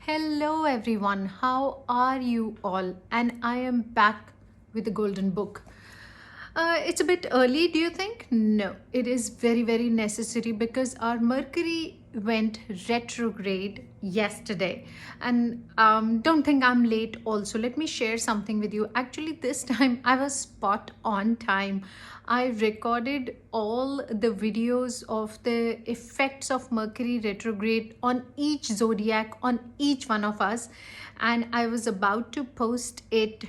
Hello everyone, how are you all? And I am back with the golden book. It's a bit early, do you think? No, it is very necessary because our Mercury went retrograde yesterday. And don't think I'm late also. Let me share something with you. Actually, this time I was spot on time. I recorded all the videos of the effects of Mercury retrograde on each zodiac, on each one of us. And I was about to post it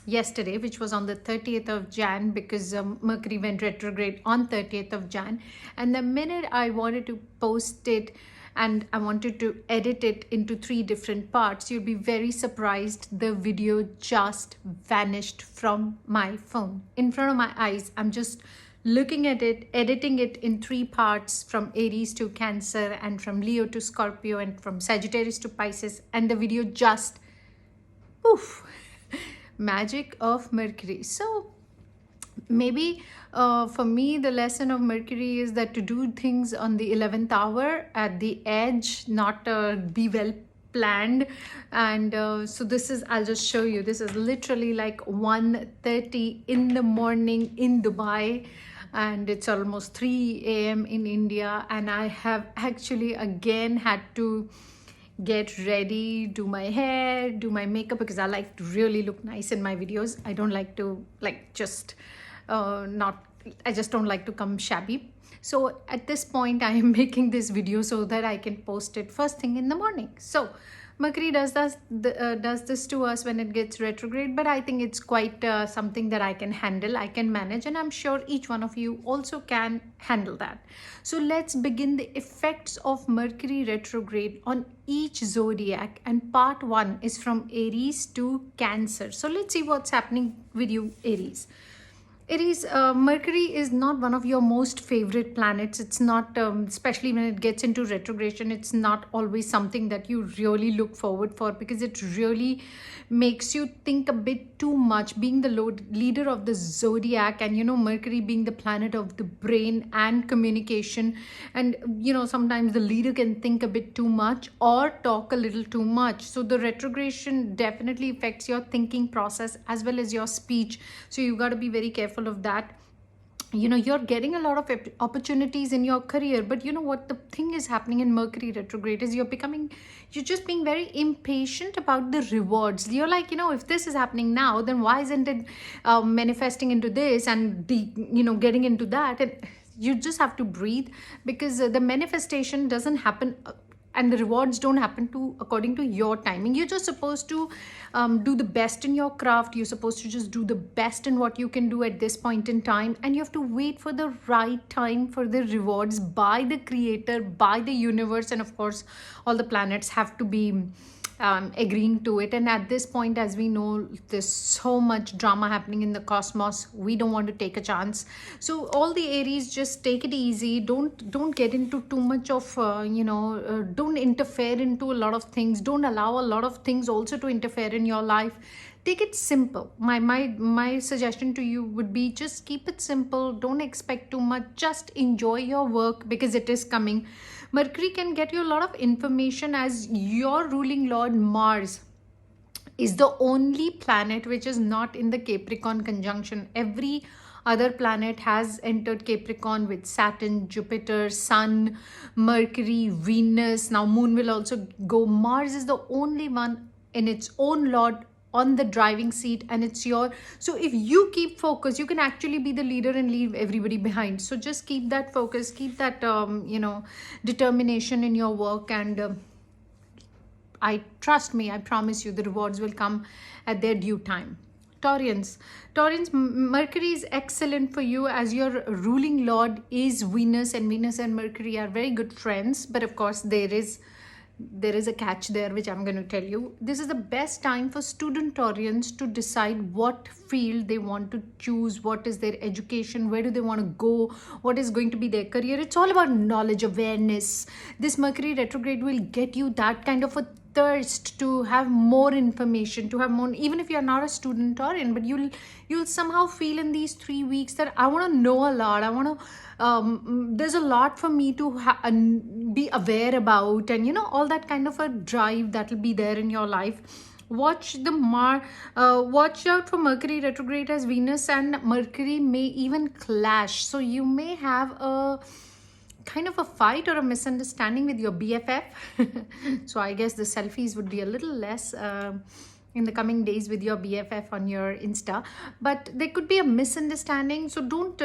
yesterday, which was on the 30th of Jan, because Mercury went retrograde on 30th of Jan. And the minute I wanted to post it and I wanted to edit it into 3 different parts, you'll be very surprised. The video just vanished from my phone in front of my eyes. I'm just looking at it, editing it in 3 parts, from Aries to Cancer, and from Leo to Scorpio, and from Sagittarius to Pisces, and the video just poof. Magic of Mercury. So maybe for me, the lesson of Mercury is that to do things on the 11th hour at the edge, not be well planned. And so this is, I'll just show you, this is literally like 1:30 in the morning in Dubai, and it's almost 3 a.m. in India, and I have actually again had to get ready, do my hair, do my makeup, because I like to really look nice in my videos. I don't like to just I just don't like to come shabby. So at this point I am making this video so that I can post it first thing in the morning. So Mercury does this to us when it gets retrograde, but I think it's quite something that I can handle, I can manage, and I'm sure each one of you also can handle that. So let's begin the effects of Mercury retrograde on each zodiac, and part 1 is from Aries to Cancer. So let's see what's happening with you, Aries. Aries, Mercury is not one of your most favorite planets. It's not, especially when it gets into retrogression, it's not always something that you really look forward for, because it really makes you think a bit too much. Being the leader of the zodiac, and Mercury being the planet of the brain and communication, and sometimes the leader can think a bit too much or talk a little too much. So the retrogression definitely affects your thinking process as well as your speech. So you got to be very careful of that. You're getting a lot of opportunities in your career, but what the thing is happening in Mercury retrograde is you're just being very impatient about the rewards. You're like, if this is happening now, then why isn't it manifesting into this and getting into that? And you just have to breathe, because the manifestation doesn't happen and the rewards don't happen according to your timing. You're just supposed to do the best in your craft. You're supposed to just do the best in what you can do at this point in time, and you have to wait for the right time for the rewards by the creator, by the universe, and of course all the planets have to be agreeing to it. And at this point, as we know, there's so much drama happening in the cosmos. We don't want to take a chance. So all the Aries, just take it easy. Don't get into too much of don't interfere into a lot of things. Don't allow a lot of things also to interfere in your life. Take it simple. My suggestion to you would be, just keep it simple. Don't expect too much. Just enjoy your work, because it is coming. Mercury can get you a lot of information, as your ruling lord Mars is the only planet which is not in the Capricorn conjunction. Every other planet has entered Capricorn with Saturn, Jupiter, Sun, Mercury, Venus. Now Moon will also go. Mars is the only one in its own lord on the driving seat, and it's so if you keep focus, you can actually be the leader and leave everybody behind. So just keep that focus, keep that determination in your work, and I promise you, the rewards will come at their due time. Taurians, Mercury is excellent for you, as your ruling lord is Venus, and Venus and Mercury are very good friends. But of course there is a catch there, which I'm going to tell you. This is the best time for student Taurians to decide what field they want to choose, what is their education, where do they want to go, what is going to be their career. It's all about knowledge, awareness. This Mercury retrograde will get you that kind of a thirst to have more information, to have more, even if you're not a student or in, but you'll somehow feel in these 3 weeks that I want to know a lot. I want to there's a lot for me to be aware about, and all that kind of a drive that will be there in your life. Watch out for Mercury retrograde, as Venus and Mercury may even clash, so you may have a kind of a fight or a misunderstanding with your BFF. So I guess the selfies would be a little less in the coming days with your BFF on your Insta, but there could be a misunderstanding. So don't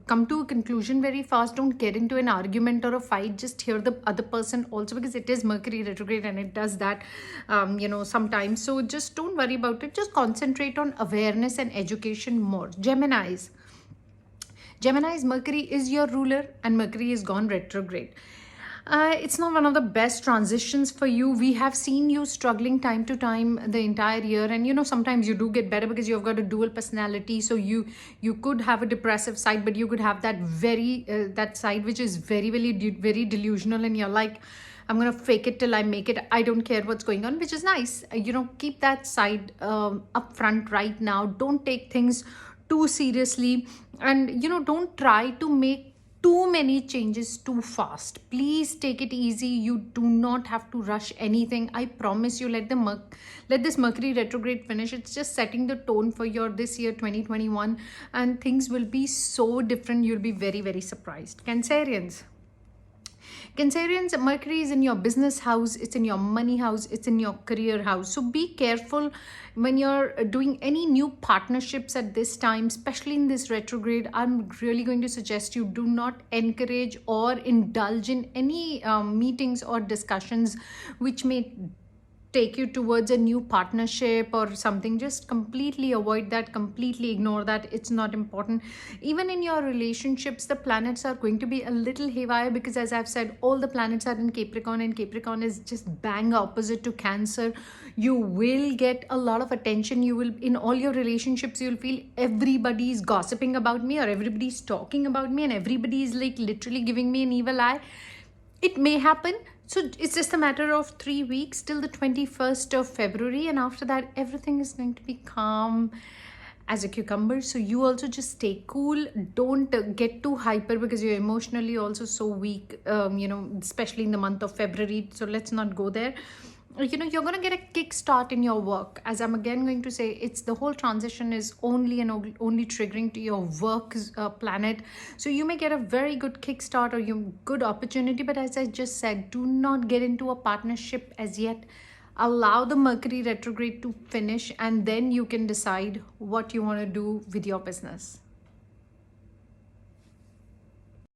come to a conclusion very fast. Don't get into an argument or a fight. Just hear the other person also, because it is Mercury retrograde and it does that sometimes. So just don't worry about it. Just concentrate on awareness and education more. Gemini's Mercury is your ruler and Mercury is gone retrograde. It's not one of the best transitions for you. We have seen you struggling time to time the entire year, and sometimes you do get better because you've got a dual personality. So you could have a depressive side, but you could have that that side which is very, very delusional, and you're like, I'm gonna fake it till I make it. I don't care what's going on, which is nice. Keep that side up front right now. Don't take things too seriously, and don't try to make too many changes too fast. Please take it easy. You do not have to rush anything. I promise you. Let this Mercury retrograde finish. It's just setting the tone for your this year 2021, and things will be so different. You'll be very, very surprised. Cancerians, Mercury is in your business house, it's in your money house, it's in your career house. So be careful when you're doing any new partnerships at this time, especially in this retrograde. I'm really going to suggest you do not encourage or indulge in any meetings or discussions which may take you towards a new partnership or something. Just completely avoid that, completely ignore that. It's not important. Even in your relationships, the planets are going to be a little haywire, because as I've said, all the planets are in Capricorn, and Capricorn is just bang opposite to Cancer. You will get a lot of attention. You will, in all your relationships, you'll feel everybody's gossiping about me, or everybody's talking about me, and everybody's like literally giving me an evil eye. It may happen. So it's just a matter of 3 weeks till the 21st of February. And after that, everything is going to be calm as a cucumber. So you also just stay cool. Don't get too hyper, because you're emotionally also so weak, especially in the month of February. So let's not go there. You're going to get a kickstart in your work. As I'm again going to say, it's the whole transition is only triggering to your work planet. So you may get a very good kickstart or your good opportunity. But as I just said, do not get into a partnership as yet. Allow the Mercury retrograde to finish, and then you can decide what you want to do with your business.